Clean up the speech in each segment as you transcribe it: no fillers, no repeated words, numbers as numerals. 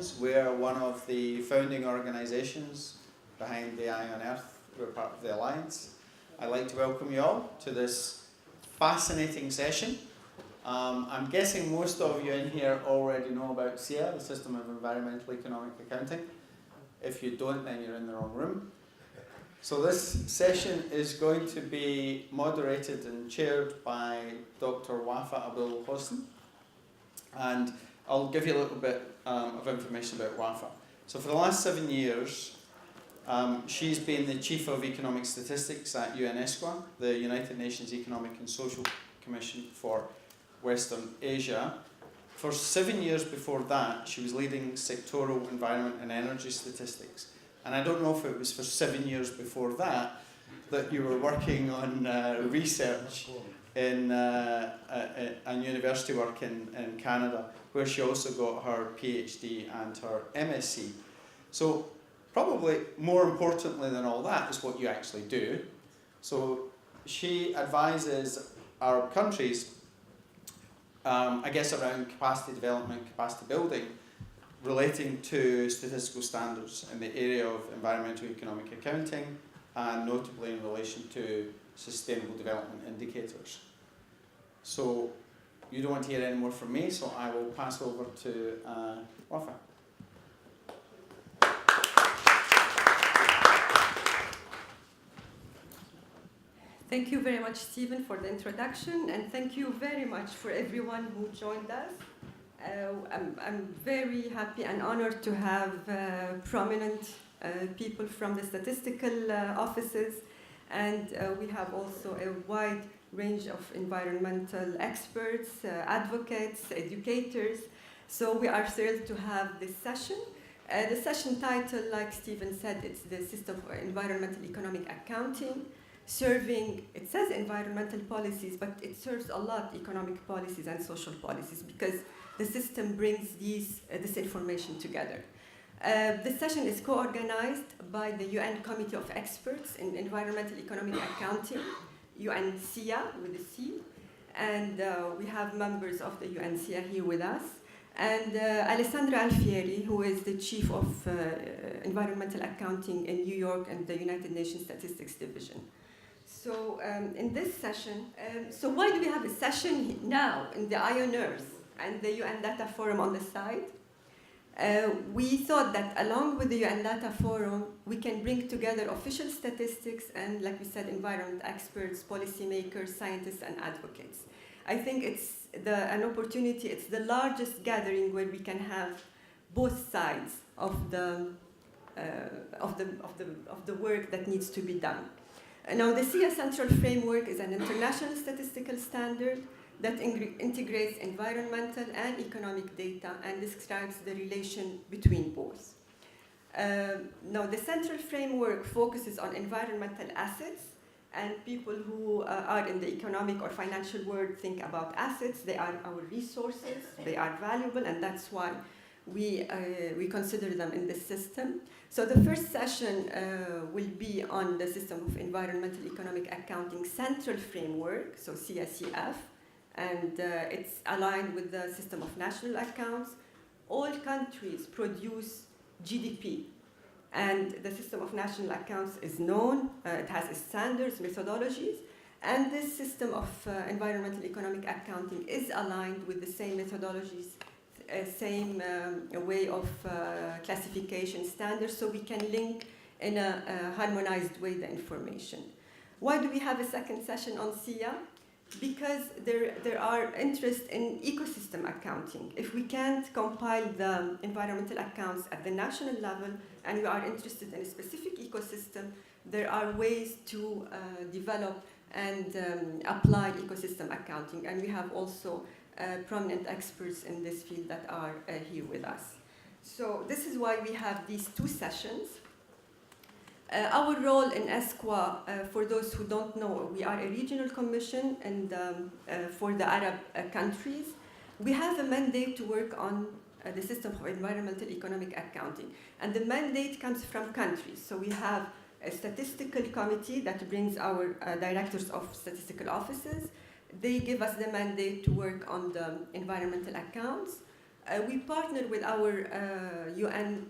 Citizens. We're one of the founding organisations behind the Eye on Earth. We're part of the Alliance. I'd like to welcome you all to this fascinating session. I'm guessing most of you in here already know about SEEA, the System of Environmental Economic Accounting. If you don't, then you're in the wrong room. So this session is going to be moderated and chaired by Dr. Wafa Hosn. And I'll give you a little bit of information about Wafa. So for the last 7 years, she's been the Chief of Economic Statistics at UNESCO, the United Nations Economic and Social Commission for Western Asia. For 7 years before that, she was leading sectoral environment and energy statistics. And I don't know if it was for 7 years before that you were working on research in and university work in Canada, where she also got her PhD and her MSc. So probably more importantly than all that is what you actually do. So she advises our countries, I guess, around capacity development, capacity building, relating to statistical standards in the area of environmental economic accounting, and notably in relation to sustainable development indicators. So you don't want to hear any more from me, so I will pass over to Wafa. Thank you very much, Stephen, for the introduction, and thank you very much for everyone who joined us. I'm very happy and honored to have prominent people from the statistical offices, and we have also a wide range of environmental experts, advocates, educators. So we are thrilled to have this session. The session title, like Stephen said, it's the System of Environmental Economic Accounting, serving, it says environmental policies, but it serves a lot economic policies and social policies, because the system brings this information together. The session is co-organized by the UN Committee of Experts in Environmental Economic Accounting, UN-SEEA with a C, and we have members of the UN-SEEA here with us, and Alessandra Alfieri, who is the Chief of Environmental Accounting in New York and the United Nations Statistics Division. So in this session, so why do we have a session now in the Eye on Earth and the UN Data Forum on the side? We thought that along with the UN Data Forum, we can bring together official statistics and, like we said, environment experts, policymakers, scientists, and advocates. I think it's an opportunity, it's the largest gathering where we can have both sides of the work that needs to be done. Now, the SEEA Central Framework is an international statistical standard that integrates environmental and economic data and describes the relation between both. Now, the Central Framework focuses on environmental assets, and people who are in the economic or financial world think about assets. They are our resources, they are valuable, and that's why we consider them in this system. So the first session will be on the System of Environmental Economic Accounting Central Framework, so SEEA-CF, and it's aligned with the System of National Accounts. All countries produce GDP, and the System of National Accounts is known. It has its standards, methodologies, and this System of Environmental Economic Accounting is aligned with the same methodologies, same way of classification standards, so we can link in a harmonized way the information. Why do we have a second session on SEEA? Because there are interest in ecosystem accounting. If we can't compile the environmental accounts at the national level and we are interested in a specific ecosystem, there are ways to develop and apply ecosystem accounting. And we have also prominent experts in this field that are here with us. So this is why we have these two sessions. Our role in ESCWA, for those who don't know, we are a regional commission and for the Arab countries. We have a mandate to work on the System of Environmental Economic Accounting. And the mandate comes from countries. So we have a statistical committee that brings our directors of statistical offices. They give us the mandate to work on the environmental accounts. We partner with our UN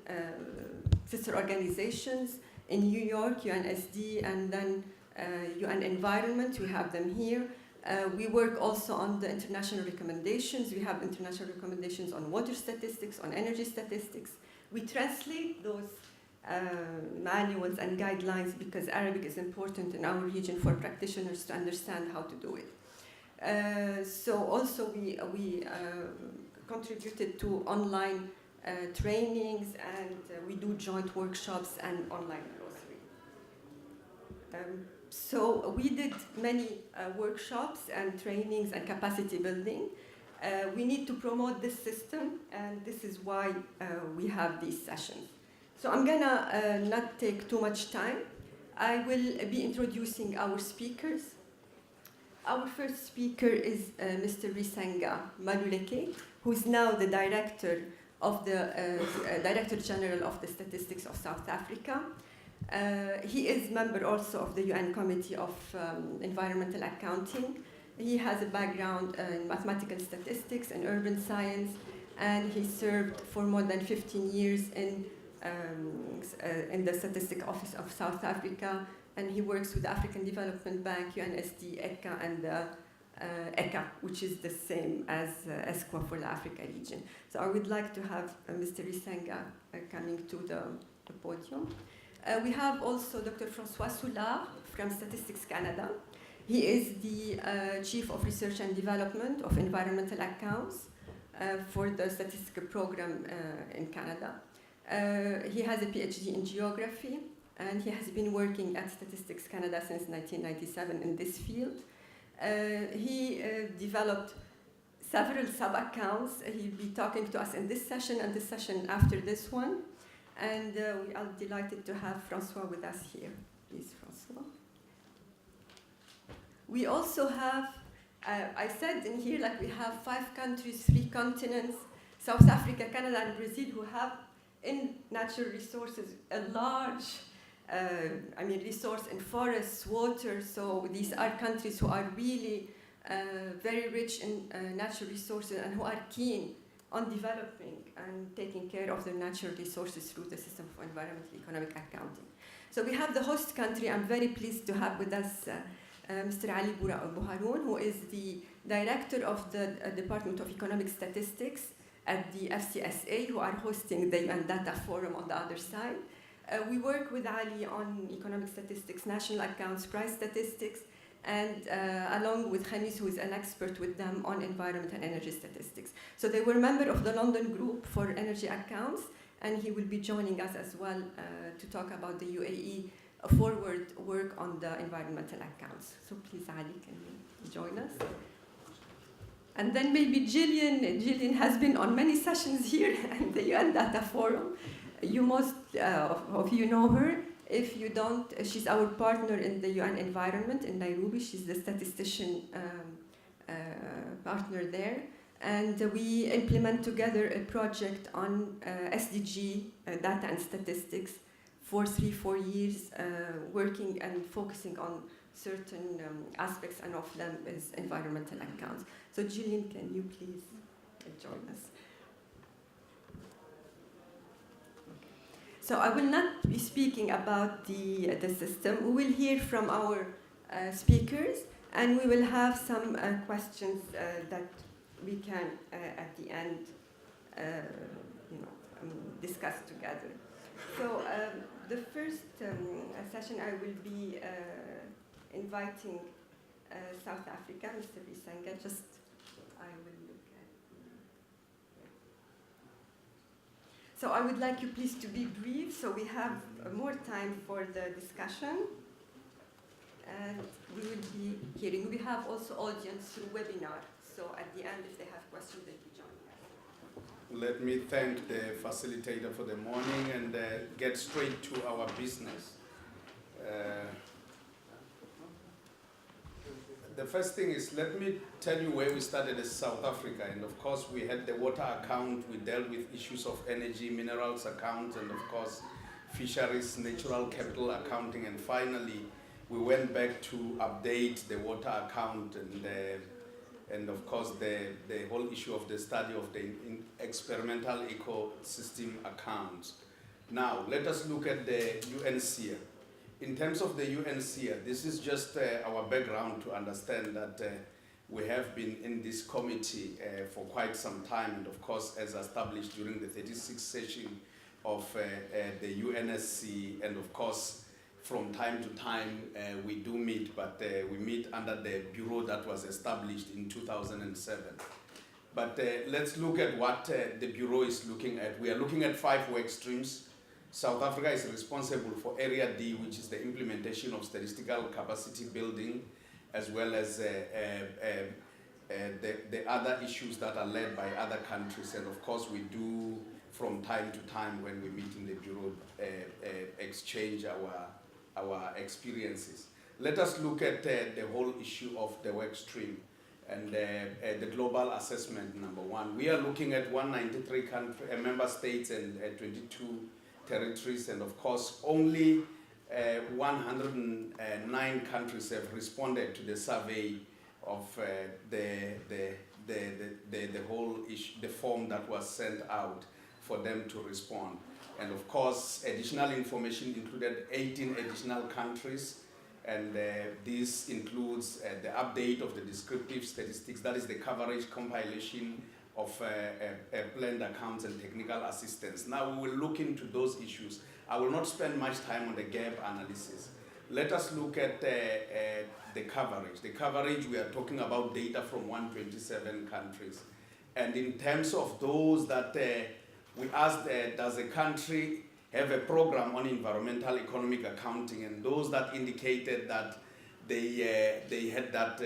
sister organizations in New York, UNSD, and then UN Environment. We have them here. We work also on the international recommendations. We have international recommendations on water statistics, on energy statistics. We translate those manuals and guidelines because Arabic is important in our region for practitioners to understand how to do it. So also we contributed to online trainings, and we do joint workshops and online glossary. So we did many workshops and trainings and capacity building. We need to promote this system, and this is why we have these sessions. So I'm gonna not take too much time. I will be introducing our speakers. Our first speaker is Mr. Risenga Maluleke, who is now the Director General of the Statistics of South Africa. He is member also of the UN Committee of Environmental Accounting. He has a background in mathematical statistics and urban science, and he served for more than 15 years in the Statistical Office of South Africa, and he works with the African Development Bank, UNSD, ECA, and ECA, which is the same as ESCWA for the Africa region. So I would like to have Mr. Risenga coming to the podium. We have also Dr. François Soulard from Statistics Canada. He is the Chief of Research and Development of Environmental Accounts for the statistical program in Canada. He has a PhD in geography, and he has been working at Statistics Canada since 1997 in this field. He developed several sub-accounts. He'll be talking to us in this session and the session after this one. And we are delighted to have François with us here. Please, François. We also have, I said in here, like we have 5 countries, 3 continents, South Africa, Canada, and Brazil, who have in natural resources a large, resource in forests, water. So these are countries who are really very rich in natural resources and who are keen on developing and taking care of their natural resources through the system of environmental economic accounting. So we have the host country. I'm very pleased to have with us Mr. Ali Buharoon, who is the director of the Department of Economic Statistics at the FCSA, who are hosting the UN Data Forum on the other side. We work with Ali on economic statistics, national accounts, price statistics, and along with Khamis, who is an expert with them on environment and energy statistics. So they were a member of the London group for energy accounts, and he will be joining us as well to talk about the UAE forward work on the environmental accounts. So please, Ali, can you join us? And then maybe Jillian. Jillian has been on many sessions here in the UN Data Forum. You most of you know her. If you don't, she's our partner in the UN Environment in Nairobi. She's the statistician partner there. And we implement together a project on SDG data and statistics for 3-4 years, working and focusing on certain aspects, and of them is environmental accounts. So Jillian, can you please join us? So I will not be speaking about the system. We will hear from our speakers, and we will have some questions that we can, at the end, discuss together. So the first session, I will be inviting South Africa, Mr. Risenga. I will look at. So I would like you please to be brief, so we have more time for the discussion. And we will be hearing. We have also audience through webinar. So at the end, if they have questions, they can join us. Let me thank the facilitator for the morning and get straight to our business. The first thing is, let me tell you where we started as South Africa. And of course, we had the water account. We dealt with issues of energy, minerals account, and of course, fisheries, natural capital accounting. And finally, we went back to update the water account and and of course the whole issue of the study of the experimental ecosystem accounts. Now, let us look at the SEEA. In terms of the SEEA, this is just our background to understand that we have been in this committee for quite some time, and of course, as established during the 36th session of the UNSC, and of course, from time to time we do meet, but we meet under the bureau that was established in 2007. But let's look at what the bureau is looking at. We are looking at 5 work streams. South Africa is responsible for Area D, which is the implementation of statistical capacity building, as well as the other issues that are led by other countries. And of course, we do, from time to time when we meet in the bureau, exchange our experiences. Let us look at the whole issue of the work stream and the global assessment, number 1. We are looking at 193 member states and 22 territories, and of course only 109 countries have responded to the survey of the whole issue, the form that was sent out for them to respond. And of course, additional information included 18 additional countries, and this includes the update of the descriptive statistics, that is the coverage compilation of planned accounts and technical assistance. Now we will look into those issues. I will not spend much time on the gap analysis. Let us look at the coverage. The coverage, we are talking about data from 127 countries. And in terms of those that we asked, does a country have a program on environmental economic accounting? And those that indicated that they had that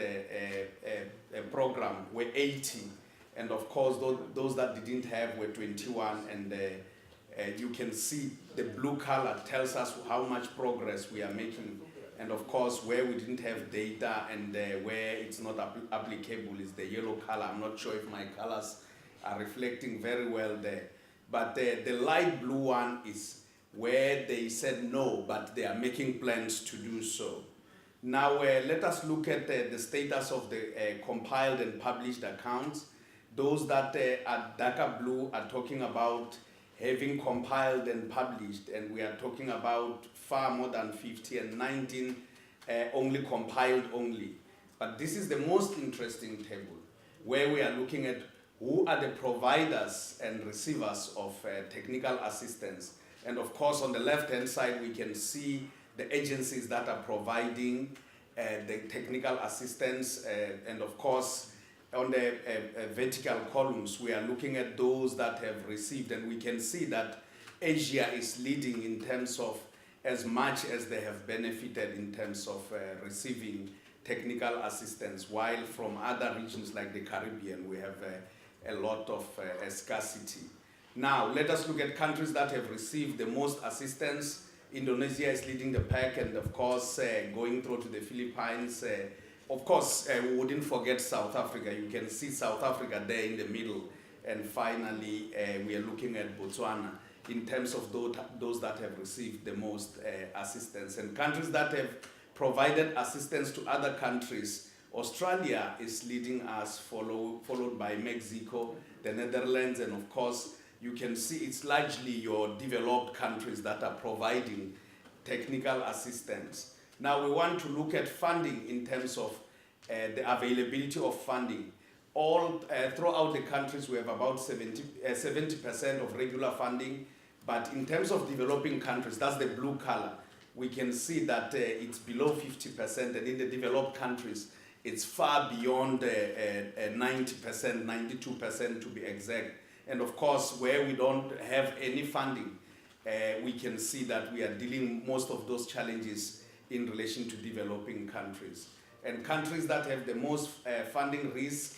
program were 80. And of course, those that didn't have were 21, and you can see the blue color tells us how much progress we are making. And of course, where we didn't have data and where it's not applicable is the yellow color. I'm not sure if my colors are reflecting very well there. But the light blue one is where they said no, but they are making plans to do so. Now, let us look at the status of the compiled and published accounts. Those that are darker blue are talking about having compiled and published, and we are talking about far more than 50, and 19 only compiled only. But this is the most interesting table, where we are looking at who are the providers and receivers of technical assistance. And of course, on the left-hand side, we can see the agencies that are providing the technical assistance, and of course, on the vertical columns, we are looking at those that have received, and we can see that Asia is leading in terms of as much as they have benefited in terms of receiving technical assistance, while from other regions like the Caribbean, we have a lot of scarcity. Now, let us look at countries that have received the most assistance. Indonesia is leading the pack, and of course, going through to the Philippines. Of course, we wouldn't forget South Africa. You can see South Africa there in the middle. And finally, we are looking at Botswana in terms of those that have received the most assistance. And countries that have provided assistance to other countries, Australia is leading us, followed by Mexico, the Netherlands, and of course, you can see it's largely your developed countries that are providing technical assistance. Now we want to look at funding in terms of the availability of funding. All throughout the countries, we have about 70% of regular funding, but in terms of developing countries, that's the blue color, we can see that it's below 50%, and in the developed countries, it's far beyond 90%, 92% to be exact. And of course, where we don't have any funding, we can see that we are dealing most of those challenges in relation to developing countries. And countries that have the most funding risk,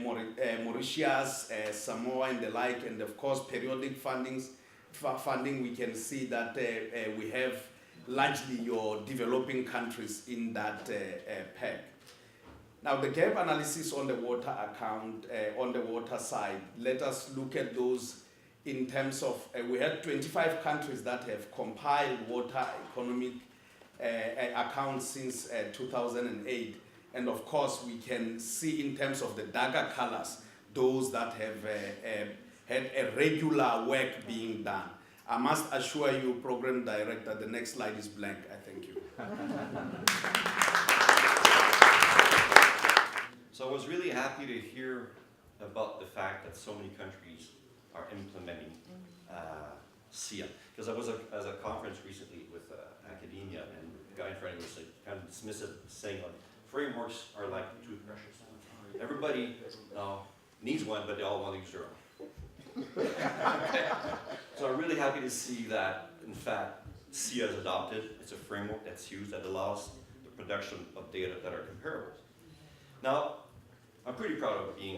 Mauritius, Samoa and the like, and of course periodic funding, we can see that we have largely your developing countries in that pack. Now the gap analysis on the water account, on the water side, let us look at those in terms of, we had 25 countries that have compiled water economic accounts since 2008. And of course, we can see in terms of the darker colors, those that have had a regular work being done. I must assure you, Program Director, the next slide is blank. I thank you. So I was really happy to hear about the fact that so many countries are implementing SEEA. Because I was at a conference recently with academia, and the guy in front of me was kind of dismissive, saying like, frameworks are like toothbrushes. Everybody needs one, but they all want to use their own. So I'm really happy to see that, in fact, SEEA is adopted. It's a framework that's used that allows the production of data that are comparable. Now, I'm pretty proud of being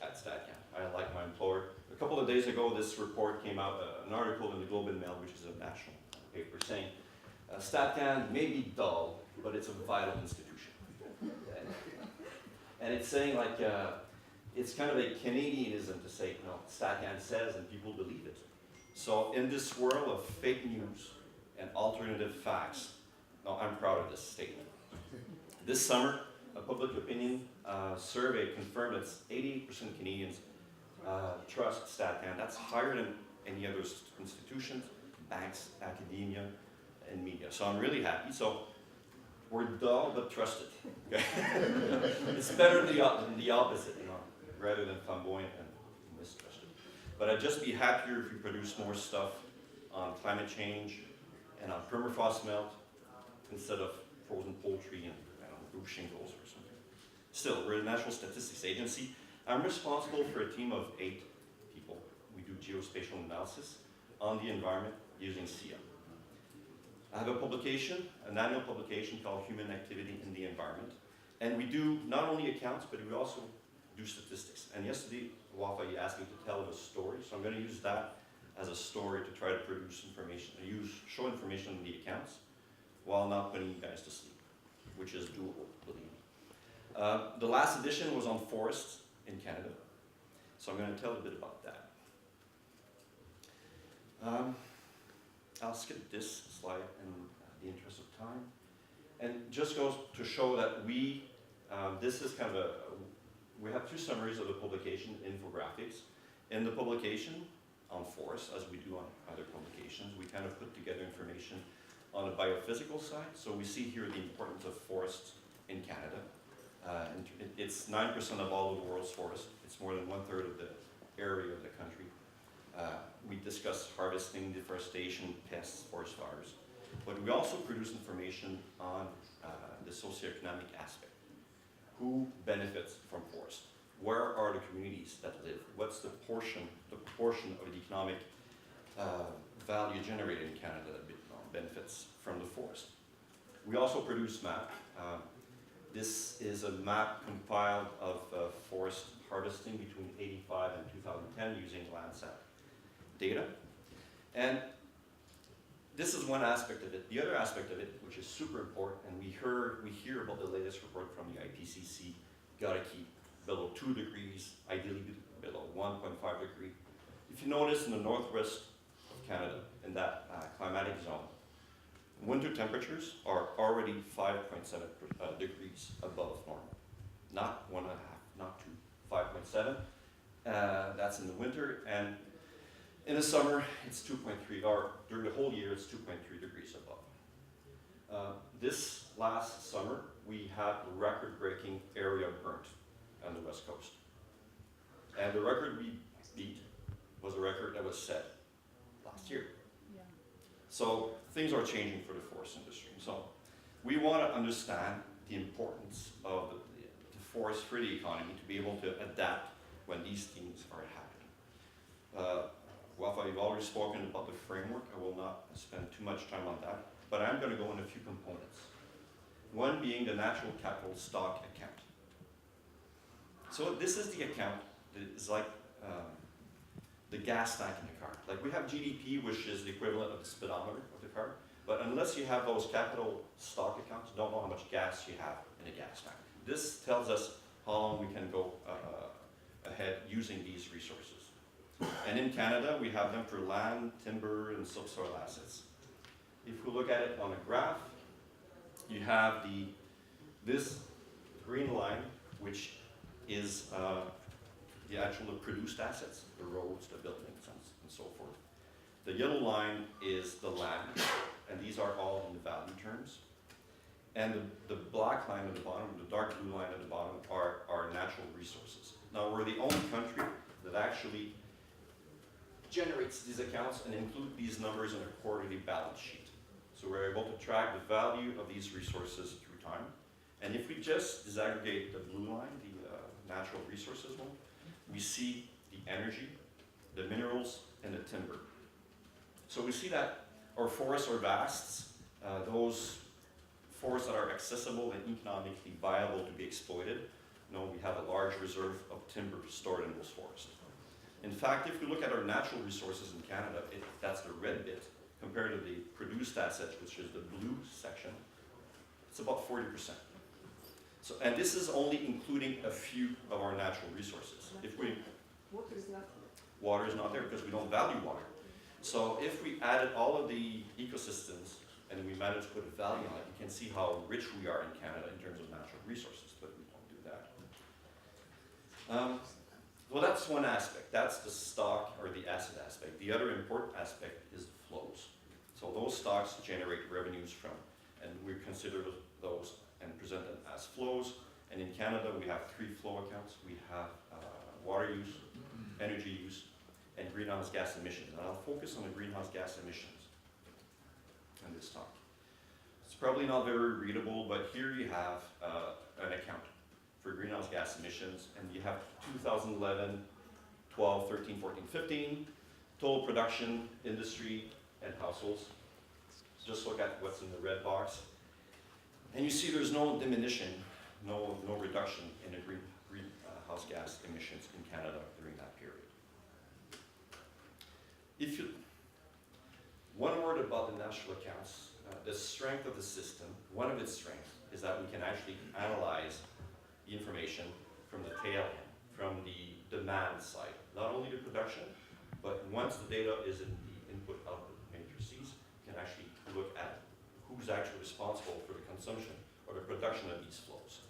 at StatCan. I like my employer. A couple of days ago, this report came out, an article in the Globe and Mail, which is a national paper, saying StatCan may be dull, but it's a vital institution. And it's saying like, it's kind of a Canadianism to say, no, StatCan says and people believe it. So in this world of fake news and alternative facts, no, I'm proud of this statement. This summer, a public opinion survey confirmed that 80% Canadians trust StatCan. That's higher than any other institutions, banks, academia, and media. So I'm really happy. So we're dull but trusted. Okay? It's better than the opposite, you know, rather than flamboyant and mistrusted. But I'd just be happier if we produce more stuff on climate change and on permafrost melt instead of frozen poultry and roof shingles or something. Still, we're a national statistics agency. I'm responsible for a team of 8 people. We do geospatial analysis on the environment using SEEA. I have a publication, an annual publication called Human Activity in the Environment. And we do not only accounts, but we also do statistics. And yesterday, Wafa, you asked me to tell a story, so I'm going to use that as a story to try to produce information, show information in the accounts, while not putting you guys to sleep, which is doable, believe me. The last edition was on forests in Canada, so I'm going to tell a bit about that. I'll skip this slide in the interest of time. And just goes to show that this is kind of we have 2 summaries of the publication, infographics. In the publication on forests, as we do on other publications, we kind of put together information on the biophysical side. So we see here the importance of forests in Canada. It's 9% of all of the world's forests. It's more than 1/3 of the area of the country. We discuss harvesting, deforestation, pests, forest fires. But we also produce information on the socioeconomic aspect. Who benefits from forest? Where are the communities that live? What's the proportion of the economic value generated in Canada that benefits from the forest? We also produce map. This is a map compiled of forest harvesting between 1985 and 2010 using Landsat data. And this is one aspect of it. The other aspect of it, which is super important, and we hear about the latest report from the IPCC, gotta keep below 2 degrees, ideally below 1.5 degree. If you notice in the northwest of Canada, in that climatic zone, winter temperatures are already 5.7 degrees above normal. Not 1.5, not 2, 5.7. That's in the winter, and in the summer, it's 2.3, or during the whole year, it's 2.3 degrees above. This last summer, we had record-breaking area burnt on the West Coast. And the record we beat was a record that was set last year. Yeah. So things are changing for the forest industry. So we want to understand the importance of the forest for the economy to be able to adapt when these things are happening. Wafa, you've already spoken about the framework. I will not spend too much time on that, but I'm going to go in a few components. One being the natural capital stock account. So this is the account that is like the gas tank in the car. Like we have GDP, which is the equivalent of the speedometer of the car, but unless you have those capital stock accounts, you don't know how much gas you have in a gas tank. This tells us how long we can go ahead using these resources. And in Canada, we have them for land, timber, and subsoil assets. If we look at it on a graph, you have this green line, which is the actual produced assets, the roads, the buildings, and so forth. The yellow line is the land, and these are all in the value terms. And the black line at the bottom, the dark blue line at the bottom, are natural resources. Now, we're the only country that actually generates these accounts and include these numbers in a quarterly balance sheet. So we're able to track the value of these resources through time. And if we just disaggregate the blue line, the natural resources one, we see the energy, the minerals, and the timber. So we see that our forests are vast. Those forests that are accessible and economically viable to be exploited. We have a large reserve of timber stored in those forests. In fact, if we look at our natural resources in Canada, that's the red bit, compared to the produced assets, which is the blue section, it's about 40%. So, and this is only including a few of our natural resources. Water is not here. Water is not there because we don't value water. So if we added all of the ecosystems and we managed to put a value on it, you can see how rich we are in Canada in terms of natural resources, but we don't do that. Well, that's one aspect. That's the stock or the asset aspect. The other important aspect is the flows. So those stocks generate revenues from, and we consider those and present them as flows. And in Canada, we have 3 flow accounts. We have water use, energy use, and greenhouse gas emissions. And I'll focus on the greenhouse gas emissions in this talk. It's probably not very readable, but here you have an account for greenhouse gas emissions, and you have 2011, 12, 13, 14, 15, total production, industry, and households. Just look at what's in the red box. And you see there's no diminution, no reduction in the greenhouse gas emissions in Canada during that period. One word about the national accounts, the strength of the system, one of its strengths is that we can actually analyze the information from the tail end, from the demand side, not only the production, but once the data is in the input-output matrices, you can actually look at who's actually responsible for the consumption or the production of these flows.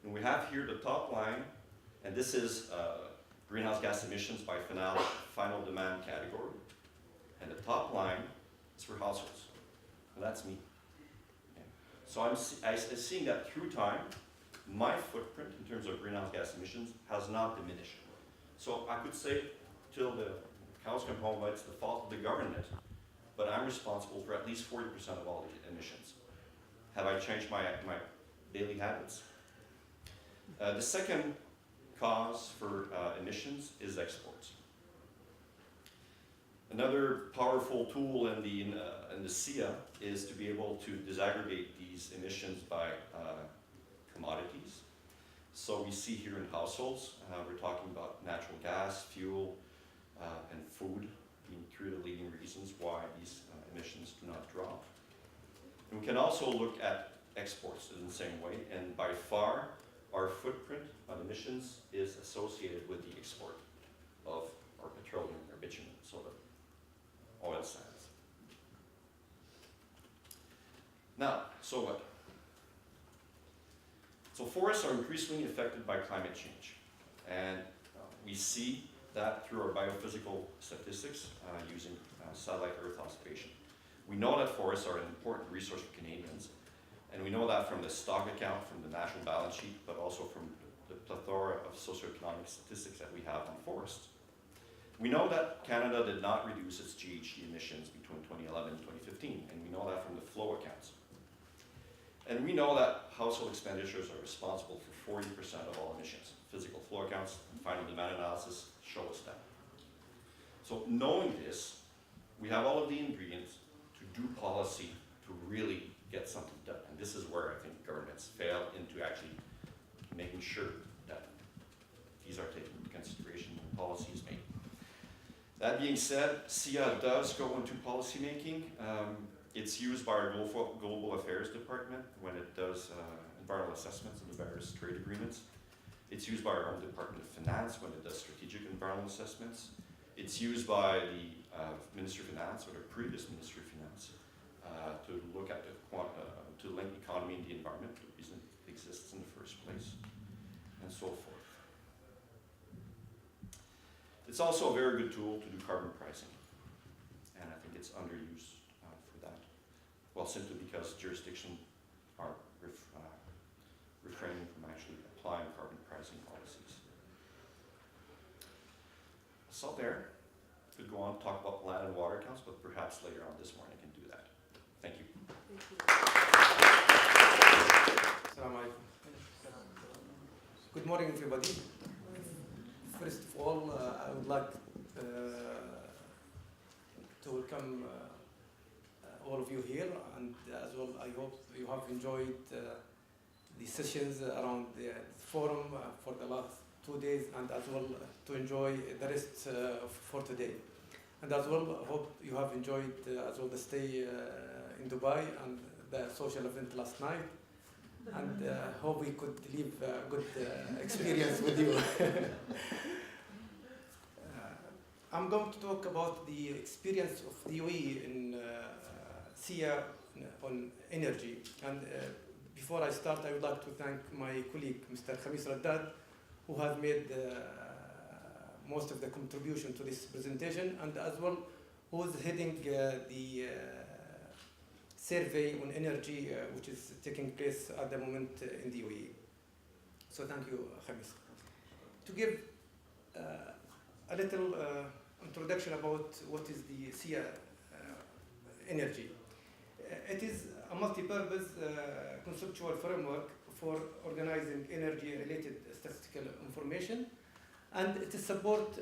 And we have here the top line, and this is greenhouse gas emissions by final demand category. And the top line is for households. And that's me. Okay. So I'm seeing that through time, my footprint in terms of greenhouse gas emissions has not diminished. So I could say till the cows come home, it's the fault of the government, but I'm responsible for at least 40% of all the emissions. Have I changed my daily habits? The second cause for emissions is exports. Another powerful tool in the SEEA is to be able to disaggregate these emissions by commodities. So we see here in households, we're talking about natural gas, fuel, and food being 3 of the leading reasons why these emissions do not drop. And we can also look at exports in the same way, and by far, our footprint on emissions is associated with the export of our petroleum or bitumen, so the oil sands. Now, so what? So forests are increasingly affected by climate change, and we see that through our biophysical statistics using satellite Earth observation. We know that forests are an important resource for Canadians, and we know that from the stock account, from the national balance sheet, but also from the plethora of socioeconomic statistics that we have on forests. We know that Canada did not reduce its GHG emissions between 2011 and 2015, and we know that from the flow accounts. And we know that household expenditures are responsible for 40% of all emissions. Physical flow accounts and final demand analysis show us that. So knowing this, we have all of the ingredients to do policy to really get something done. And this is where I think governments fail into actually making sure that these are taken into consideration when policy is made. That being said, SEEA does go into policymaking. It's used by our Global Affairs Department when it does environmental assessments of the various trade agreements. It's used by our own Department of Finance when it does strategic environmental assessments. It's used by the Ministry of Finance or the previous Ministry of Finance to look at to link economy and the environment. The reason it exists exists in the first place, and so forth. It's also a very good tool to do carbon pricing, and I think it's underused for that. Well, simply because jurisdictions are refraining from actually applying carbon pricing policies. So there, could go on to talk about land and water accounts, but perhaps later on this morning I can do that. Thank you. Assalamu alaikum. Good morning, everybody. First of all, I would like to welcome all of you here, and as well, I hope you have enjoyed the sessions around the forum for the last 2 days, and as well to enjoy the rest for today. And as well, I hope you have enjoyed as well the stay in Dubai and the social event last night, and hope we could leave a good experience with you. I'm going to talk about the experience of the UAE in SEEA on energy. And before I start, I would like to thank my colleague, Mr. Khamis Raddad, who has made most of the contribution to this presentation, and as well who's heading the survey on energy which is taking place at the moment in the UAE. So thank you, Khamis. To give a little introduction about what is the SEEA energy. It is a multi-purpose conceptual framework for organizing energy-related statistical information, and it is support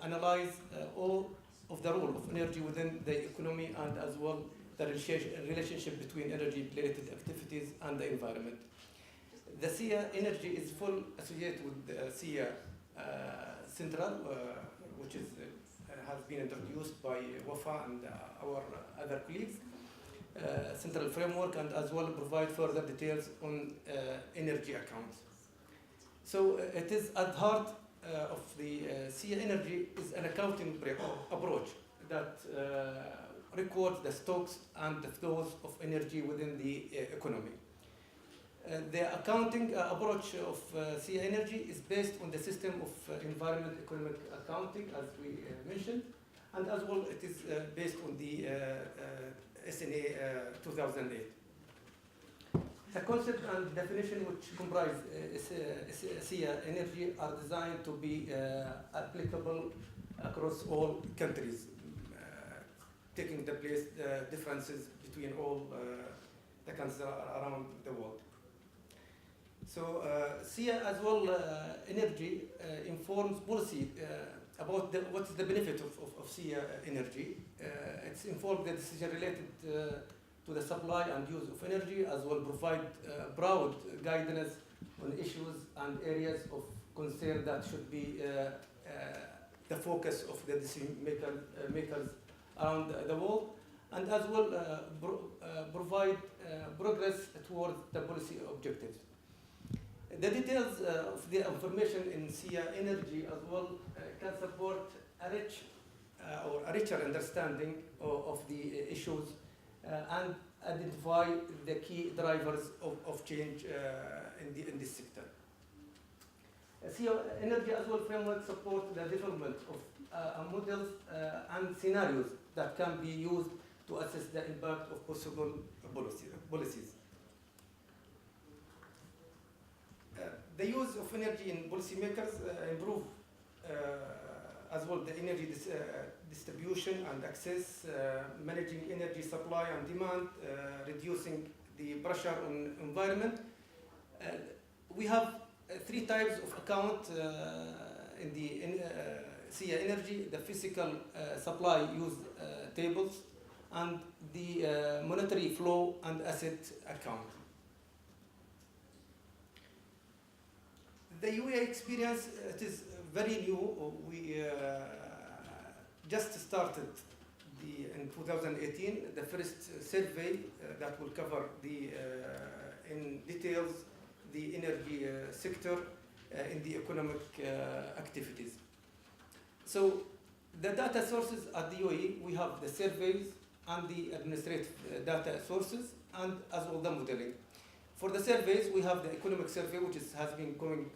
analyze all of the role of energy within the economy, and as well the relationship between energy-related activities and the environment. The SEEA energy is full associated with the SEEA Central, which is has been introduced by Wafa and our other colleagues. Central Framework, and as well provide further details on energy accounts. So it is at heart of the SEEA energy is an accounting approach that records the stocks and the flows of energy within the economy. The accounting approach of SEEA energy is based on the system of environment economic accounting, as we mentioned, and as well it is based on the SNA 2008. The concept and definition which comprise SEEA energy are designed to be applicable across all countries, taking the place differences between all the countries around the world. So SEEA as well energy informs policy about what is the benefit of SEEA energy. It's informed the decision related to the supply and use of energy, as well provide broad guidance on issues and areas of concern that should be the focus of the decision makers around the world, and as well provide progress towards the policy objectives. The details of the information in SEEA energy as well can support a rich or a richer understanding of the issues and identify the key drivers of change in this sector. SEEA energy as well framework support the development of models and scenarios that can be used to assess the impact of possible policies. The use of energy in policymakers improve as well the energy distribution and access, managing energy supply and demand, reducing the pressure on environment. We have 3 types of account in the SEEA energy: the physical supply use tables, and the monetary flow and asset account. The UAE experience, it is very new. We just started in 2018 the first survey that will cover in details the energy sector in the economic activities. So the data sources at the UAE, we have the surveys and the administrative data sources, and as well the modeling. For the surveys, we have the economic survey, which has been going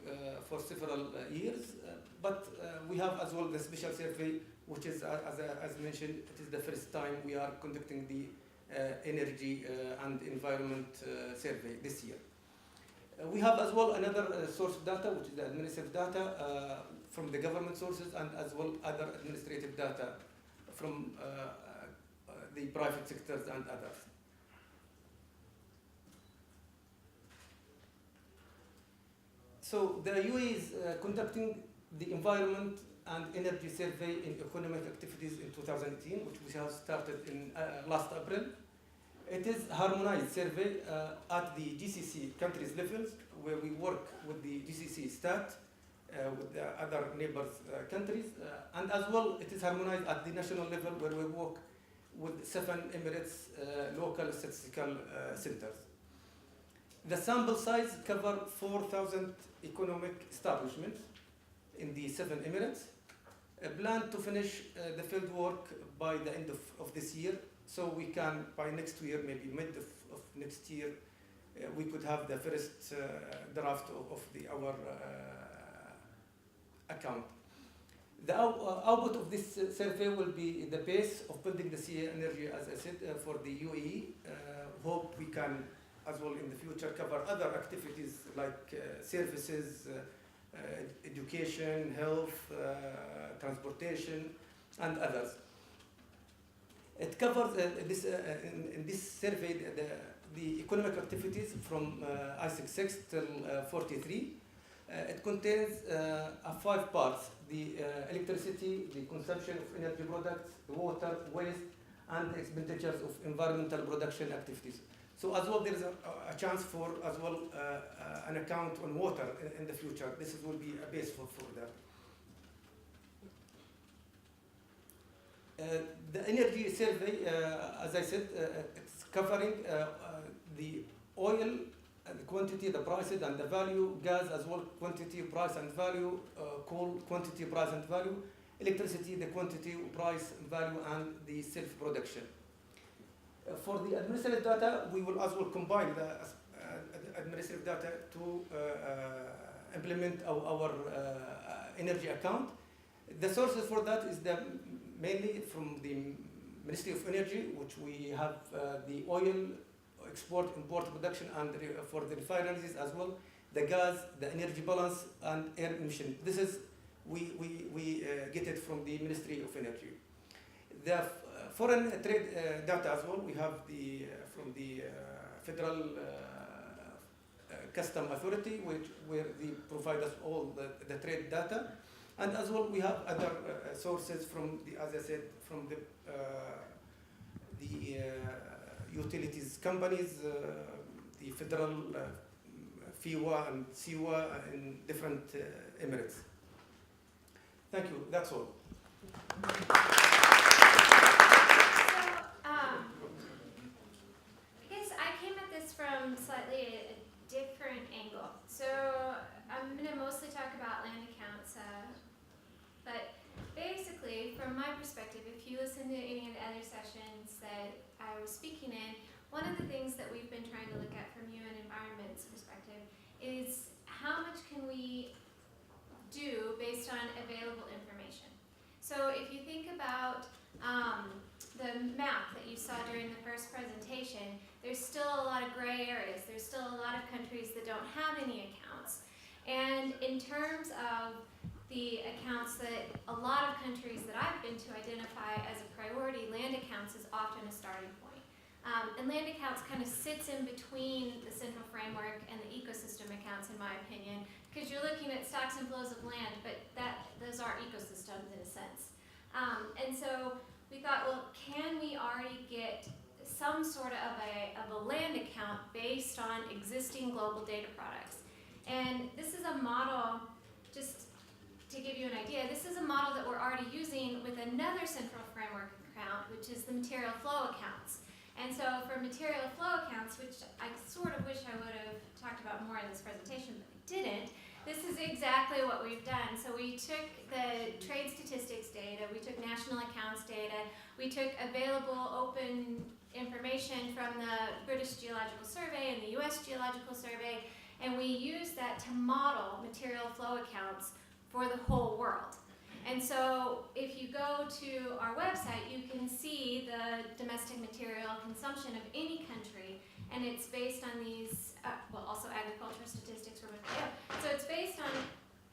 for several years, but we have as well the special survey, which is, as mentioned, it is the first time we are conducting the energy and environment survey this year. We have as well another source of data, which is the administrative data from the government sources, and as well other administrative data from the private sectors and others. So the UAE is conducting the environment and energy survey in economic activities in 2018, which we have started in last April. It is harmonized survey at the GCC countries levels, where we work with the GCC stat, with the other neighbors countries, and as well it is harmonized at the national level, where we work with 7 Emirates local statistical centers. The sample size covers 4,000 economic establishments in the 7 Emirates. Plan to finish the field work by the end of this year, so we can, by next year, maybe mid of next year, we could have the first draft of our account. The output of this survey will be the base of building the SEEA energy, as I said, for the UAE. Hope we can, as well in the future, cover other activities like services, education, health, transportation, and others. It covers in this survey the economic activities from I66 till 43. It contains 5 parts: the electricity, the consumption of energy products, the water, waste, and the expenditures of environmental production activities. So as well, there is a chance for as well an account on water in the future. This will be a base for that. The energy survey, as I said, it's covering the oil, the quantity, the prices, and the value, gas as well, quantity, price, and value, coal, quantity, price, and value, electricity, the quantity, price, value, and the self-production. For the administrative data, we will as well combine the administrative data to implement our energy account. The sources for that is mainly from the Ministry of Energy, which we have the oil export, import, production, and for the refineries as well, the gas, the energy balance, and air emission. This is, we get it from the Ministry of Energy. The foreign trade data as well, we have the from the Federal Custom Authority, where they provide us all the trade data. And as well, we have other sources from the, as I said, from the utilities companies, the federal FIWA and SEEA in different Emirates. Thank you. That's all. I guess I came at this from slightly a different angle. So I'm going to mostly talk about land accounts, but basically, from my perspective, if you listen to any of the other sessions that I was speaking in, one of the things that we've been trying to look at from UN Environment's perspective is how much can we do based on available information. So if you think about the map that you saw during the first presentation, there's still a lot of gray areas. There's still a lot of countries that don't have any accounts. And in terms of the accounts that a lot of countries that I've been to identify as a priority, land accounts is often a starting point. And land accounts kind of sits in between the central framework and the ecosystem accounts, in my opinion, because you're looking at stocks and flows of land, but those are ecosystems in a sense. And so we thought, well, can we already get some sort of a land account based on existing global data products? And this is a model, just to give you an idea, this is a model that we're already using with another central framework account, which is the material flow accounts. And so for material flow accounts, which I sort of wish I would have talked about more in this presentation, but I didn't, this is exactly what we've done. So we took the trade statistics data, we took national accounts data, we took available open information from the British Geological Survey and the US Geological Survey, and we use that to model material flow accounts for the whole world. And so if you go to our website, you can see the domestic material consumption of any country, and it's based on these, well, also agricultural statistics from so it's based on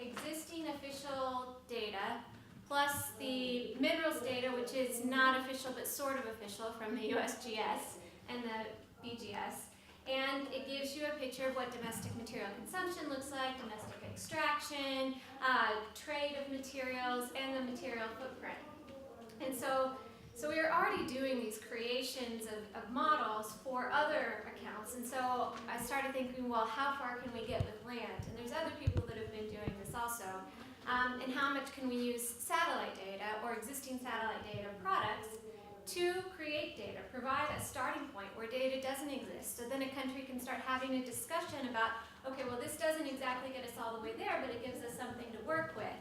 existing official data, plus the minerals data, which is not official but sort of official from the USGS and the BGS. And it gives you a picture of what domestic material consumption looks like, domestic extraction, trade of materials, and the material footprint. And so we're already doing these creations of models for other accounts. And so I started thinking, well, how far can we get with land? And there's other people that have been doing this also. And how much can we use satellite data or existing satellite data products to create data, provide a starting point where data doesn't exist. So then a country can start having a discussion about, okay, well, this doesn't exactly get us all the way there, but it gives us something to work with.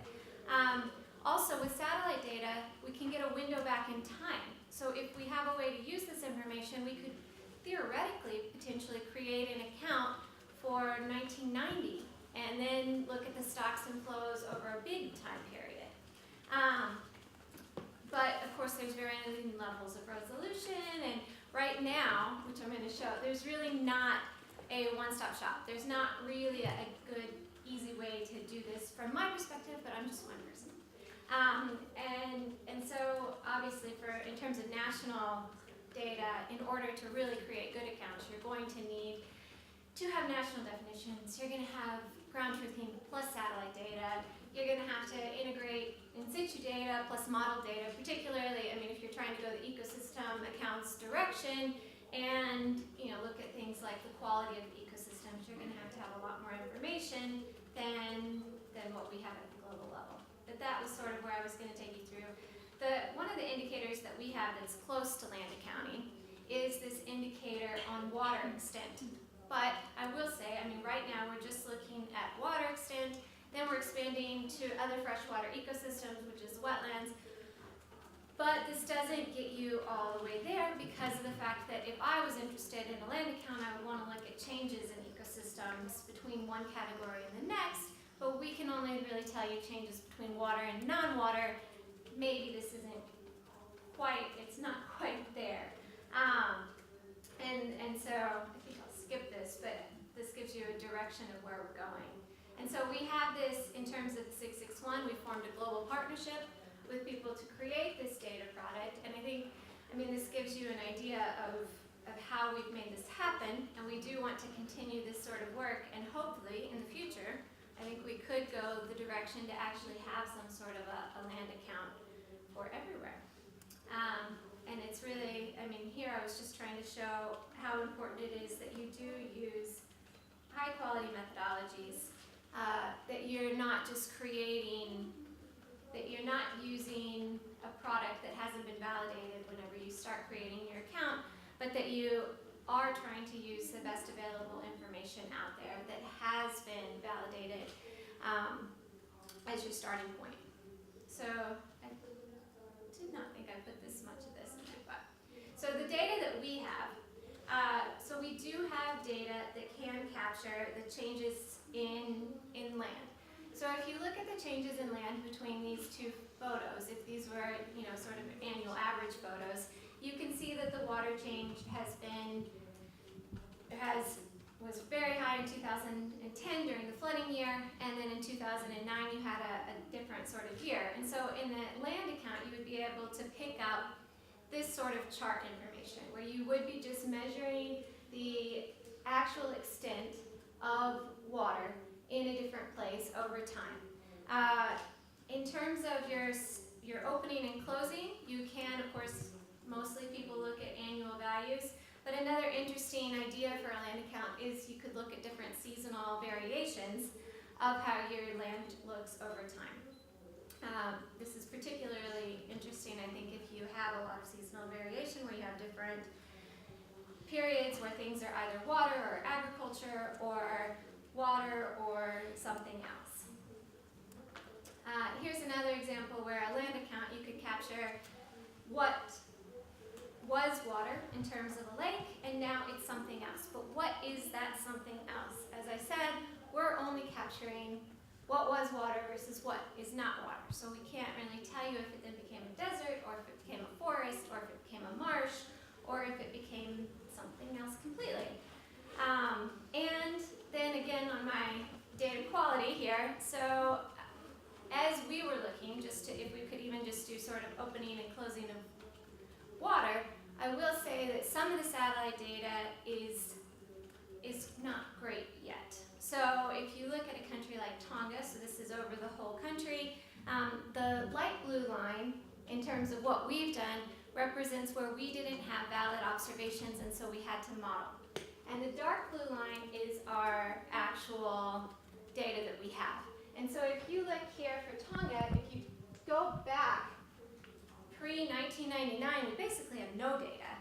Also, with satellite data, we can get a window back in time. So if we have a way to use this information, we could theoretically potentially create an account for 1990 and then look at the stocks and flows over a big time period. But of course, there's varying levels of resolution, and right now, which I'm going to show, there's really not a one-stop shop. There's not really a good, easy way to do this from my perspective, but I'm just one person. And so obviously, in terms of national data, in order to really create good accounts, you're going to need to have national definitions. You're going to have ground truthing plus satellite data. You're going to have to integrate in situ data plus model data, particularly, I mean, if you're trying to go the ecosystem accounts direction and, look at things like the quality of the ecosystems, you're going to have a lot more information than what we have at the global level. But that was sort of where I was going to take you through. One of the indicators that we have that's close to land accounting is this indicator on water extent. But I will say, right now we're just looking at water extent, then we're expanding to other freshwater ecosystems, which is wetlands. But this doesn't get you all the way there because of the fact that if I was interested in a land account, I would want to look at changes in ecosystems between one category and the next. But we can only really tell you changes between water and non-water. Maybe this isn't quite, it's not quite there. And so I think I'll skip this, but this gives you a direction of where we're going. And so we have this in terms of 661, we formed a global partnership with people to create this data product. And I think, this gives you an idea of how we've made this happen. And we do want to continue this sort of work. And hopefully in the future, I think we could go the direction to actually have some sort of a land account for everywhere. And it's really, here I was just trying to show how important it is that you do use high quality methodologies, that you're not just creating, that you're not using a product that hasn't been validated whenever you start creating your account, but that you are trying to use the best available information out there that has been validated as your starting point. So I did not think I put this much of this in there, but so the data that we have, so we do have data that can capture the changes in land. So if you look at the changes in land between these two photos, if these were sort of annual average photos, you can see that the water change was very high in 2010 during the flooding year, and then in 2009 you had a different sort of year. And so in the land account, you would be able to pick up this sort of chart information, where you would be just measuring the actual extent of water in a different place over time. In terms of your opening and closing, you can, of course, mostly people look at annual values, but another interesting idea for a land account is you could look at different seasonal variations of how your land looks over time. This is particularly interesting, I think, if you have a lot of seasonal variation where you have different periods where things are either water or agriculture or water or something else. Here's another example where a land account, you could capture what was water in terms of a lake, and now it's something else. But what is that something else? As I said, we're only capturing what was water versus what is not water. So we can't really tell you if it then became a desert, or if it became a forest, or if it became a marsh, or if it became something else completely. And then again on my data quality here, so as we were looking, just to, if we could even just do sort of opening and closing of water, I will say that some of the satellite data is not great yet. So if you look at a country like Tonga, so this is over the whole country, the light blue line, in terms of what we've done, represents where we didn't have valid observations, and so we had to model. And the dark blue line is our actual data that we have. And so if you look here for Tonga, if you go back pre-1999, we basically have no data.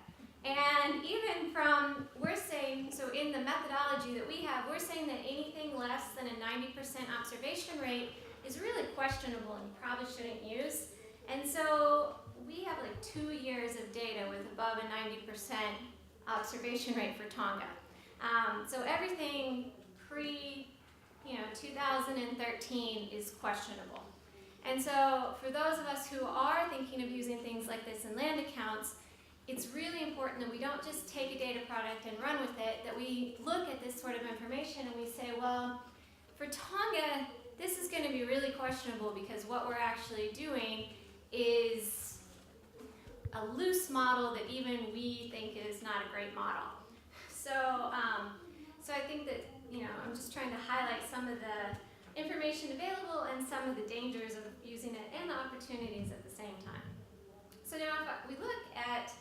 And even from, we're saying, so in the methodology that we have, we're saying that anything less than a 90% observation rate is really questionable and you probably shouldn't use. And so we have like 2 years of data with above a 90% observation rate for Tonga. So everything pre 2013 is questionable. And so for those of us who are thinking of using things like this in land accounts, it's really important that we don't just take a data product and run with it, that we look at this sort of information and we say, well, for Tonga, this is going to be really questionable because what we're actually doing is a loose model that even we think is not a great model. So, so I think that, I'm just trying to highlight some of the information available and some of the dangers of using it and the opportunities at the same time. So now if we look at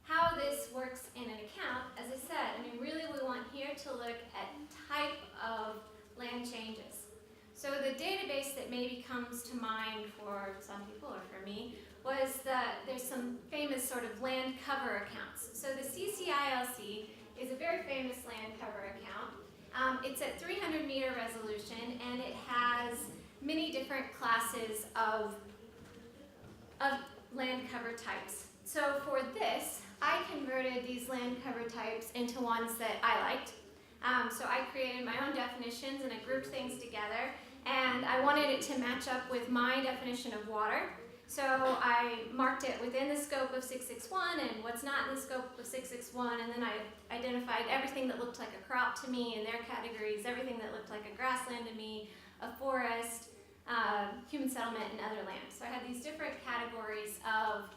how this works in an account, as I said, really we want here to look at type of land changes. So the database that maybe comes to mind for some people or for me was that there's some famous sort of land cover accounts. So the CCILC is a very famous land cover account. It's at 300-meter resolution, and it has many different classes of land cover types. So for this, I converted these land cover types into ones that I liked. So I created my own definitions and I grouped things together, and I wanted it to match up with my definition of water. So I marked it within the scope of 661 and what's not in the scope of 661, and then I identified everything that looked like a crop to me in their categories, everything that looked like a grassland to me, a forest, human settlement, and other land. So I had these different categories of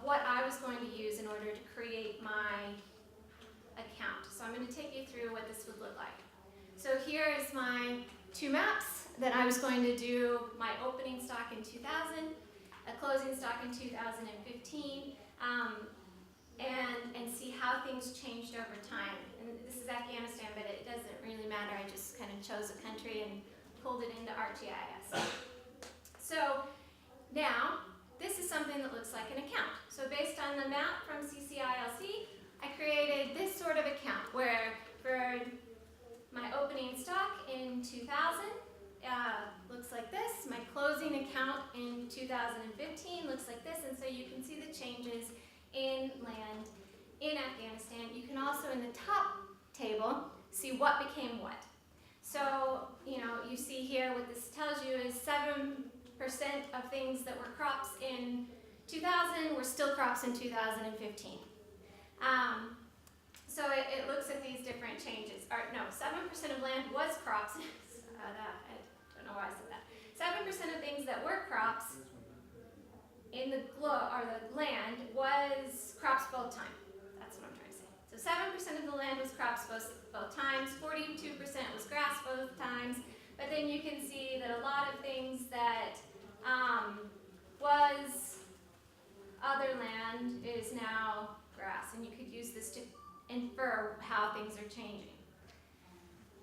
what I was going to use in order to create my account. So I'm going to take you through what this would look like. So here is my 2 maps that I was going to do my opening stock in 2000, a closing stock in 2015, and see how things changed over time. And this is Afghanistan, but it doesn't really matter. I just kind of chose a country and pulled it into ArcGIS. So now, this is something that looks like an account. So based on the map from CCILC, I created this sort of account where for my opening stock in 2000, looks like this. My closing account in 2015 looks like this, and so you can see the changes in land in Afghanistan. You can also, in the top table, see what became what. So, you see here what this tells you is 7% of things that were crops in 2000 were still crops in 2015. So it looks at these different changes. 7% of land was crops. I don't know why I said that. 7% of things that were crops in the land was crops both times. That's what I'm trying to say. So 7% of the land was crops both times. 42% was grass both times. But then you can see that a lot of things that was other land is now grass, and you could use this to infer how things are changing.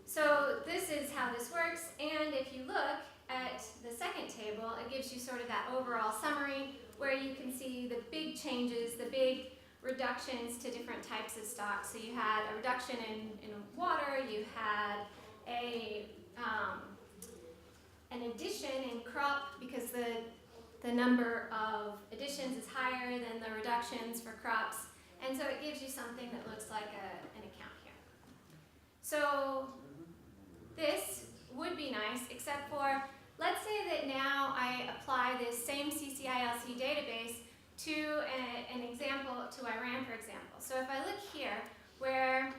So this is how this works, and if you look at the second table, it gives you sort of that overall summary where you can see the big changes, the big reductions to different types of stocks. So you had a reduction in water, you had an addition in crop because the number of additions is higher than the reductions for crops. And so it gives you something that looks like an account here. So this would be nice, except for, let's say that now I apply this same CCILC database to an example, to Iran, for example. So if I look here, where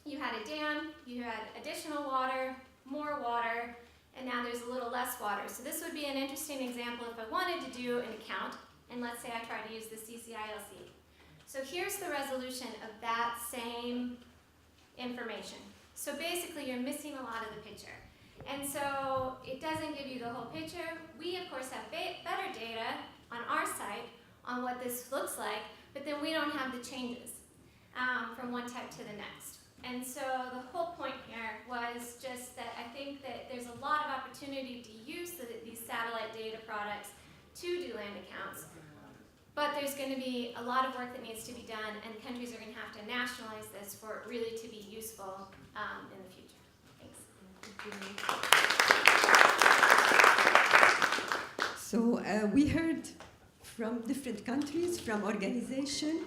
you had a dam, you had additional water, more water, and now there's a little less water. So this would be an interesting example if I wanted to do an account, and let's say I try to use the CCILC. So here's the resolution of that same information. So basically you're missing a lot of the picture. And so it doesn't give you the whole picture. We of course have better data on our site on what this looks like, but then we don't have the changes from one type to the next. And so the whole point here was just that I think that there's a lot of opportunity to use these satellite data products to do land accounts. But there's going to be a lot of work that needs to be done, and countries are going to have to nationalize this for it really to be useful in the future. Thanks. So we heard from different countries, from organizations,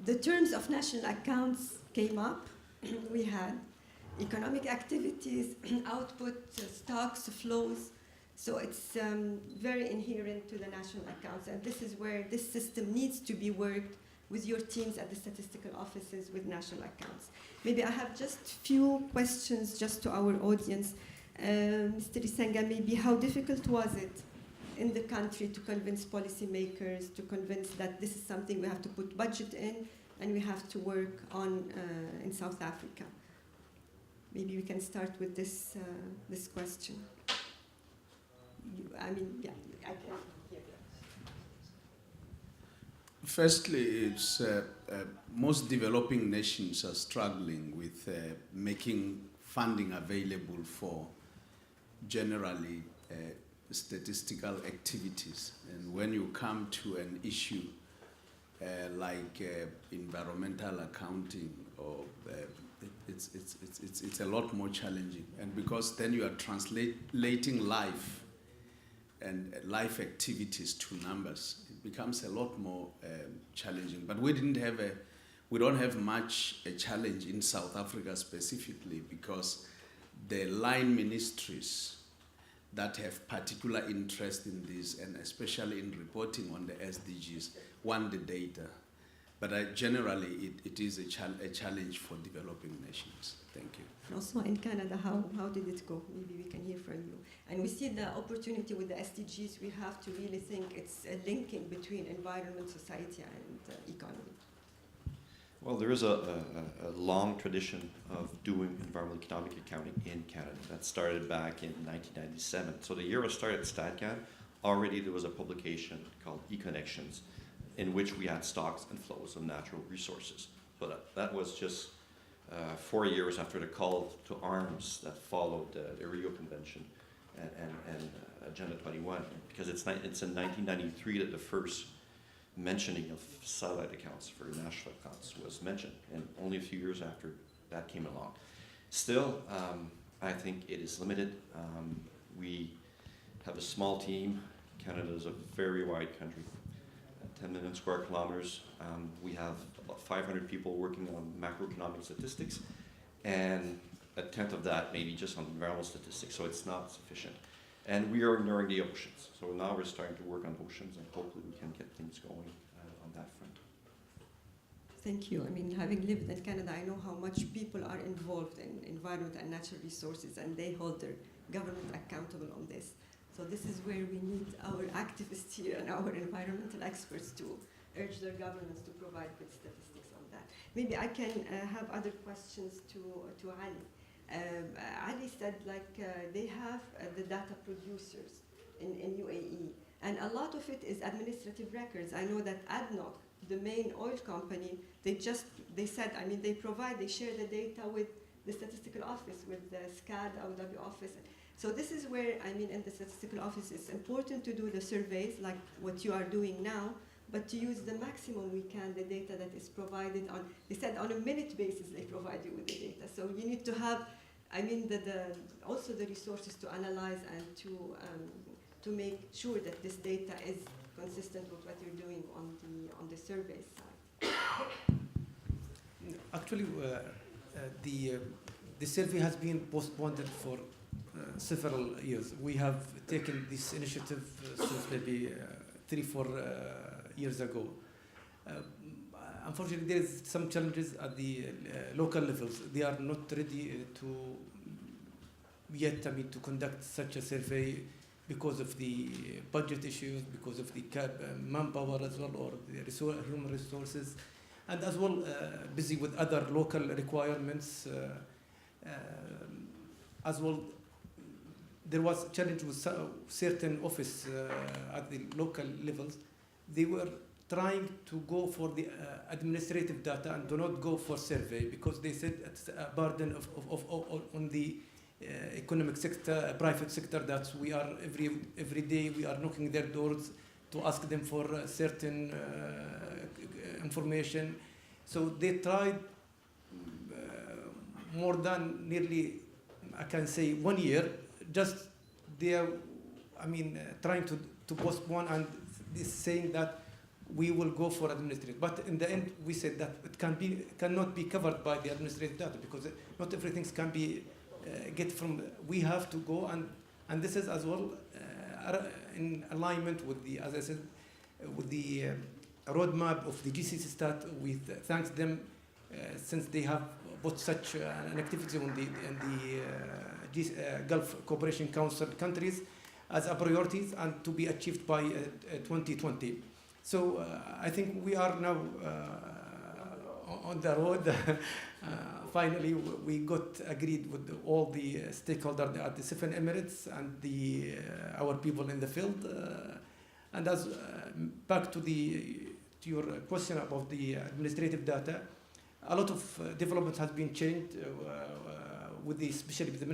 the terms of national accounts came up. We had economic activities, output, stocks, flows. So it's very inherent to the national accounts, and this is where this system needs to be worked with your teams at the statistical offices with national accounts. Maybe I have just few questions just to our audience. Mr. Risenga, maybe how difficult was it in the country to convince policymakers, to convince that this is something we have to put budget in and we have to work on in South Africa? Maybe we can start with this, this question. I mean, yeah, I can hear that. Firstly, it's most developing nations are struggling with making funding available for generally statistical activities. And when you come to an issue like environmental accounting, or it's a lot more challenging. And because then you are translating life and life activities to numbers, it becomes a lot more challenging. But we don't have much a challenge in South Africa specifically, because the line ministries that have particular interest in this, and especially in reporting on the SDGs, want the data. But generally, it is a challenge for developing nations. Thank you. François, in Canada, how did it go? Maybe we can hear from you. And we see the opportunity with the SDGs. We have to really think it's a linking between environment, society, and economy. Well, there is a long tradition of doing environmental economic accounting in Canada. That started back in 1997. So the year I started StatCan, already there was a publication called eConnections, in which we had stocks and flows of natural resources. So that was just 4 years after the call to arms that followed the Rio Convention and Agenda 21, because it's in 1993 that the first mentioning of satellite accounts for national accounts was mentioned, and only a few years after that came along. Still, I think it is limited. We have a small team. Canada is a very wide country, 10 million square kilometers. We have about 500 people working on macroeconomic statistics, and a tenth of that maybe just on environmental statistics, so it's not sufficient. And we are ignoring the oceans. So now we're starting to work on oceans, and hopefully we can get things going on that front. Thank you. I mean, having lived in Canada, I know how much people are involved in environment and natural resources, and they hold their government accountable on this. So this is where we need our activists here and our environmental experts to urge their governments to provide good statistics on that. Maybe I can have other questions to Ali. Ali said they have the data producers in UAE, and a lot of it is administrative records. I know that ADNOC, the main oil company, they said, I mean, they share the data with the statistical office, with the SCAD Abu Dhabi office. So this is where, I mean, in the statistical office, it's important to do the surveys like what you are doing now, but to use the maximum we can, the data that is provided on, they said on a minute basis they provide you with the data. So you need to have, I mean, also the resources to analyze and to make sure that this data is consistent with what you're doing on the survey side. Actually, the survey has been postponed for several years. We have taken this initiative since maybe 3-4 years ago. Unfortunately, there is some challenges at the local levels. They are not ready to yet, to conduct such a survey because of the budget issues, because of the manpower as well, or the human resources, and as well busy with other local requirements. As well, there was a challenge with certain office at the local levels. They were trying to go for the administrative data and do not go for survey because they said it's a burden on the economic sector, private sector, that we are every day we are knocking their doors to ask them for certain information. So they tried more than nearly, I can say, 1 year. Just they are, trying to postpone and saying that we will go for administrative. But in the end, we said that it cannot be covered by the administrative data because not everything can be get from. We have to go and this is as well in alignment with the, as I said, with the roadmap of the GCC stat. We thanks them since they have put such an activity on the Gulf Cooperation Council countries as a priorities and to be achieved by 2020. So I think we are now on the road. Finally, we got agreed with all the stakeholders at the 7 Emirates and our people in the field. And as back to your question about the administrative data, a lot of development has been changed with especially with the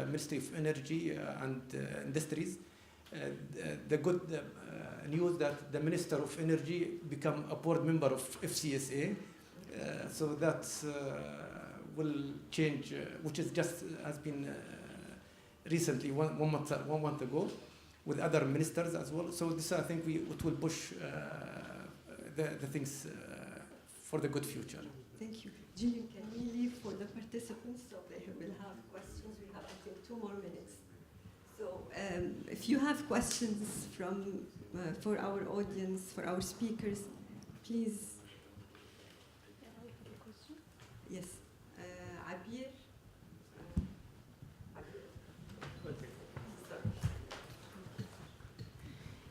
Ministry of Energy and Industries. The good news that the Minister of Energy become a board member of FCSA, so that will change, which is just has been recently one month ago, with other ministers as well. So this I think it will push the things for the good future. Thank you. Jillian, can we leave for the participants so they will have questions? We have, I think, 2 more minutes. So if you have questions for our audience, for our speakers, please. Yes. Abir.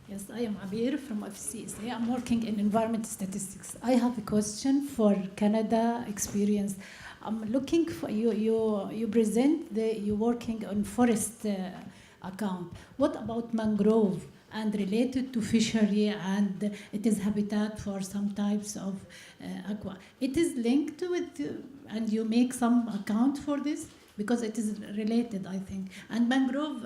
Yes, I am Abir from FCSA. I'm working in environment statistics. I have a question for Canada experience. I'm looking for you present you working on forest account. What about mangrove and related to fishery and it is habitat for some types of aqua? It is linked with and you make some account for this? Because it is related, I think. And mangrove,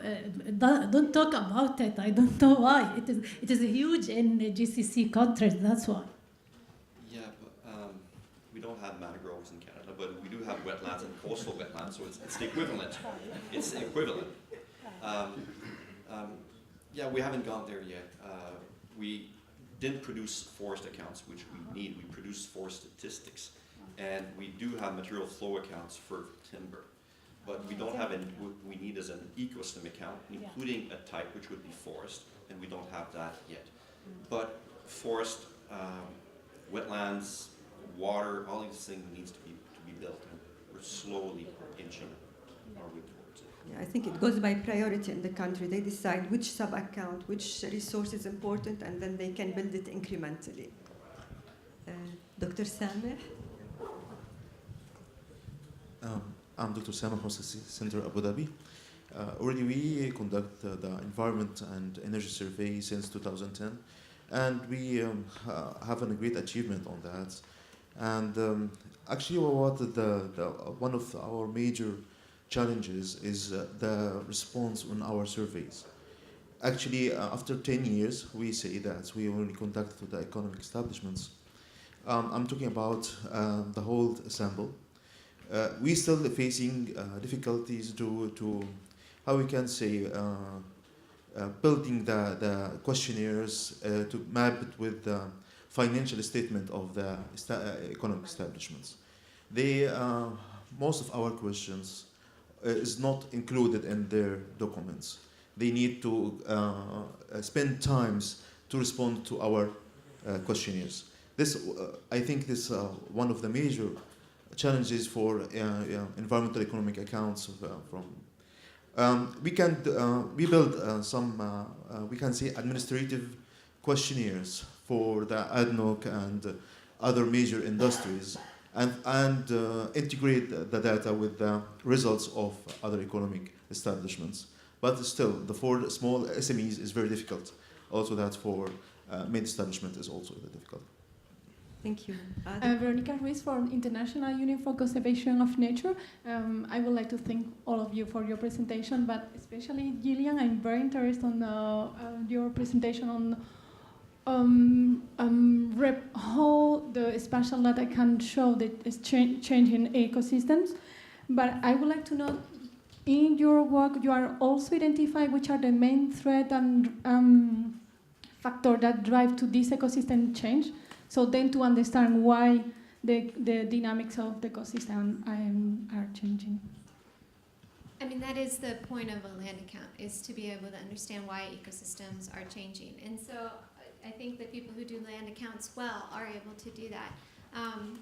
don't talk about it. I don't know why. It is huge in GCC countries. That's why. Yeah, but we don't have mangroves in Canada, but we do have wetlands and coastal wetlands, so it's the equivalent. It's the equivalent. Yeah, we haven't gone there yet. We didn't produce forest accounts, which we need. We produce forest statistics, and we do have material flow accounts for timber. But we don't have what we need as an ecosystem account, including a type which would be forest, and we don't have that yet. But forest, wetlands, water, all these things needs to be built, and we're slowly inching our way towards it. Yeah, I think it goes by priority in the country. They decide which sub-account, which resource is important, and then they can build it incrementally. Dr. Sameh? I'm Dr. Sameh from SEEA Central Abu Dhabi. Already we conduct the environment and energy survey since 2010, and we have a great achievement on that. And actually, one of our major challenges is the response on our surveys. Actually, after 10 years, we say that we only conduct to the economic establishments. I'm talking about the whole sample. We still facing difficulties to how we can say building the questionnaires to map it with the financial statement of the economic establishments. most of our questions is not included in their documents. They need to spend times to respond to our questionnaires. I think this one of the major challenges for environmental economic accounts we build some we can say administrative questionnaires for the ADNOC and other major industries and integrate the data with the results of other economic establishments. But still, for small SMEs is very difficult. Also that for main establishment is also difficult. Thank you. Veronica Ruiz from International Union for Conservation of Nature. I would like to thank all of you for your presentation, but especially Jillian, I'm very interested on your presentation on how the spatial data can show that it's changing ecosystems. But I would like to know, in your work, you are also identifying which are the main threat and factor that drive to this ecosystem change. So then to understand why the dynamics of the ecosystem are changing. I mean, that is the point of a land account, is to be able to understand why ecosystems are changing. And so I think that people who do land accounts well are able to do that.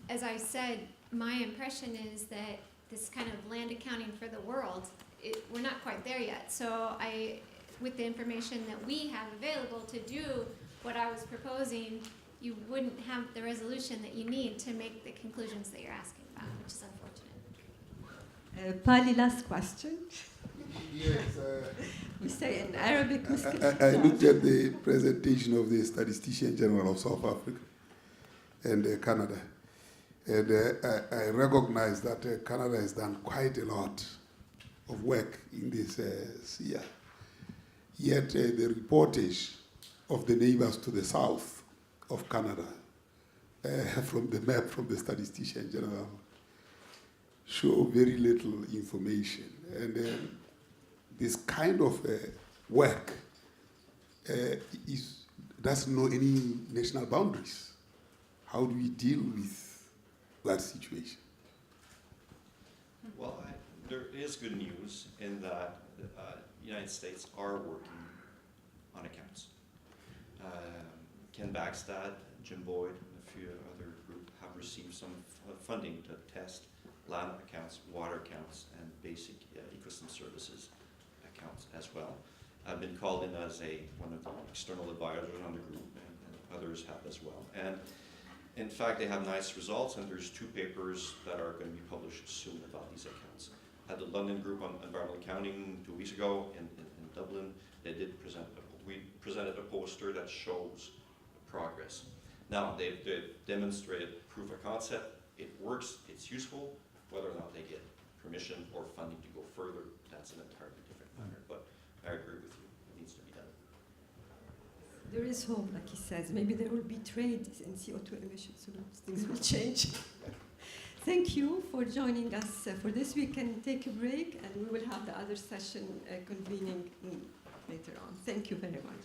As I said, my impression is that this kind of land accounting for the world, we're not quite there yet. So with the information that we have available to do what I was proposing, you wouldn't have the resolution that you need to make the conclusions that you're asking about, which is unfortunate. Pali, last question. Yes. We say in Arabic. I looked at the presentation of the Statistician General of South Africa and Canada, and I recognize that Canada has done quite a lot of work in this SEEA. Yet the reportage of the neighbors to the south of Canada, from the map from the Statistician General, show very little information. And this kind of work doesn't know any national boundaries. How do we deal with that situation? Well, there is good news in that the United States are working on accounts. Ken Backstad, Jim Boyd, and a few other groups have received some funding to test land accounts, water accounts, and basic ecosystem services accounts as well. I've been called in as one of the external advisors on the group, and others have as well. And in fact, they have nice results, and there's 2 papers that are going to be published soon about these accounts. At the London Group on Environmental Accounting 2 weeks ago in Dublin, we presented a poster that shows progress. Now, they've demonstrated proof of concept. It works, it's useful. Whether or not they get permission or funding to go further, that's an entirely different matter. But I agree with you, it needs to be done. There is hope, like he says. Maybe there will be trade in CO2 emissions, so things will change. Thank you for joining us for this. We can take a break, and we will have the other session convening later on. Thank you very much.